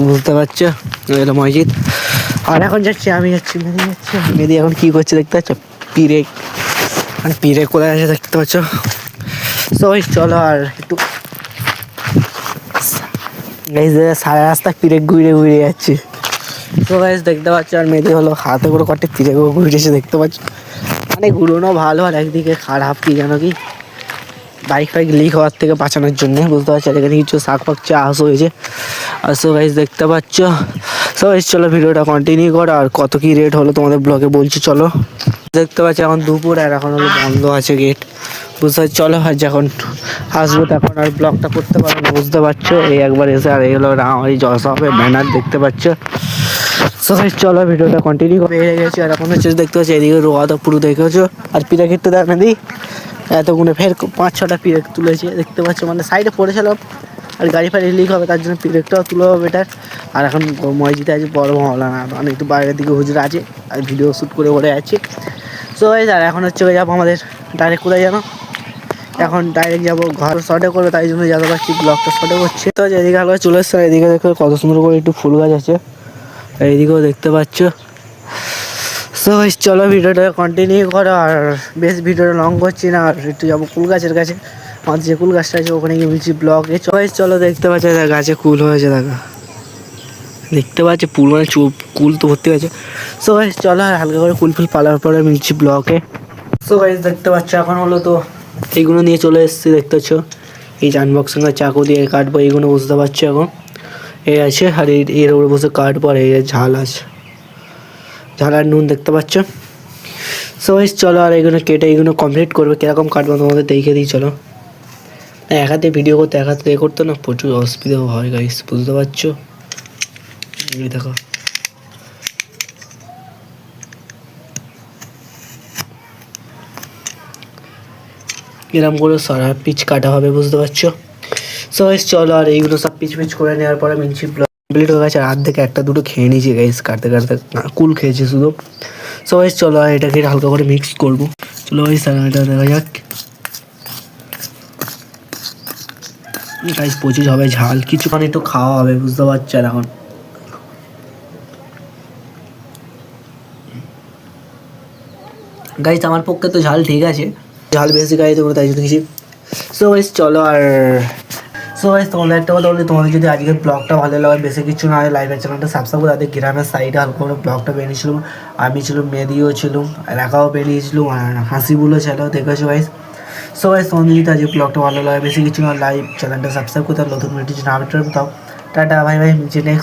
বুঝতে পারছো, এলো মসজিদ। আর এখন যাচ্ছি, আমি যাচ্ছি, মেদি এখন কী করছে দেখতে পাচ্ছ? পিরে, মানে পিরে কোথায় আছে দেখতে পাচ্ছ? সবাই চলো আর একটু সারা রাস্তা পিরে ঘুরে ঘুরে যাচ্ছে। তো গাইস দেখতে পাচ্ছ, আর মেয়েদি হলো হাতে করে কটে পিরে ঘুরেছে দেখতে পাচ্ছ। মানে ঘুরোনো ভালো, আর একদিকে খারাপ কি জানো কি, বাইক ফাইক লিক হওয়ার থেকে বাঁচানোর জন্য, বুঝতে পারছো? আর এখানে কিছু শাক ফাক চাষ হয়েছে। আর সো গাইস দেখতে পাচ্ছ। সো গাইস চলো ভিডিওটা কন্টিনিউ করো, আর কত কি রেট হলো তোমাদের ব্লগে বলছি চলো। দেখতে পাচ্ছি এখন দুপুর, আর এখন হলো বন্ধ আছে গেট, বুঝতে পারছি। চলো আর যখন আসবো তখন আর ব্লগটা করতে পারবো না, বুঝতে পারছো? এই একবার এসে, আর এই হলো রামারি জলসাপের ব্যানার দেখতে পাচ্ছ। সো গাইস চলো ভিডিওটা কন্টিনিউ করে গেছি। আর এখন হচ্ছে দেখতে পাচ্ছি এদিকে রোয়া তো পুরো দেখেছো। আর পিরাকিটটা দেখ না দি, এতগুলো ফের 5-6টা পিরেক তুলেছে দেখতে পাচ্ছ। মানে সাইডে পড়েছিলাম, আর গাড়ি ফাড়ি লিক হবে তার জন্য পিরেকটাও তুলে হবে বেটার। আর এখন মসজিদে আছে বড় মহলানা, মানে একটু বাইরের দিকে হুজুর আছে, আর ভিডিও শ্যুট করে ওরে আছে। সো গাইস আর এখন হচ্ছে যাবো আমাদের ডাইরেক্ট কোথায় জানো? এখন ডাইরেক্ট যাবো ঘর, শর্টে করবে তাই জন্য যাতে পারছি ব্লগটা শর্টে করছে। তো এদিকে আগে চলে এসছে, এদিকে দেখো কত সুন্দর করে একটু ফুল গাছ আছে, এইদিকেও দেখতে পাচ্ছ। সো গাইস চলো ভিডিওটা কন্টিনিউ করো, আর বেশ ভিডিওটা লং করছি না। আর একটু যাবো কুল গাছের কাছে, আমাদের যে কুল গাছটা আছে ওখানে গিয়ে বলছি ব্লগে। চলো দেখতে পাচ্ছ গাছে কুল হয়েছে, দেখা দেখতে পাচ্ছি ফুল, মানে কুল তো ভর্তি হয়েছে। সো গাইস চলো আর হালকা করে কুল ফুল পালার পরে মিলছি ব্লগে। সো গাইস দেখতে পাচ্ছ এখন হলো তো এইগুলো নিয়ে চলে এসেছি দেখতে পাচ্ছ। এই জানবক্স সঙ্গে চাকু দিয়ে কাটবো এইগুলো, বুঝতে পারছো? এখন এই আছে, আর এর উপরে বসে কাটবো, আর এই ঝাল আছে, ঝাল আর নুন দেখতে পাচ্ছ। সো গাইস চলো আর এইগুলো কেটে এইগুলো কমপ্লিট করবে, কীরকম কাটবো তোমাদের দেখে দিই চলো। এক হাতে ভিডিও করতে এক হাতে করতে না প্রচুর অসুবিধা হয় গাইস, বুঝতে পারছো? এই দেখো এরকম করে সারা পিচ কাটা হবে, বুঝতে পারছো? সো গাইস চলো আর এইগুলো সব পিচ পিচ করে নেওয়ার পরে মিনছি কমপ্লিট হয়ে গেছে। আর হাত থেকে একটা দুটো খেয়ে নিয়েছি গাইস, কাটতে কাটতে কুল খেয়েছি শুধু। সো গাইস চলো আর এটাকে হালকা করে মিক্স করবো, চলো গাইস আর এটা দেখা যাক। গাইস প্রচুর হবে ঝাল, কিছুক্ষণ একটু খাওয়া হবে, বুঝতে পারছো? আর এখন গাইস আমার পক্ষে তো ঝাল ঠিক আছে, ঝাল বেশি গাইতে পারো তাই জন্য কিছু। সো গাইস চলো আর সো গাইস তোমাদের একটা কথা বলি, তোমাদের যদি আজকের ব্লগটা ভালো লাগে, বেশি কিছু না হয় লাইভের চ্যানেলটা সাবস্ক্রাইব করে তাদের গ্রামের সাইডে হালকা করে ব্লগটা বেরিয়েছিলাম। আমি ছিলাম, মেদিও ছিলাম, রাখাও বেরিয়েছিলাম, আর হাসিবুলও ছিল, দেখেছো গাইস? সো গাইস তোমাদের যদি আজকে ব্লগটা ভালো লাগে, বেশি কিছু না লাইভ চ্যানেলটা সাবস্ক্রাইব করতে, নতুন ভিডিও না আপডেট দাও। Tata bye bye, next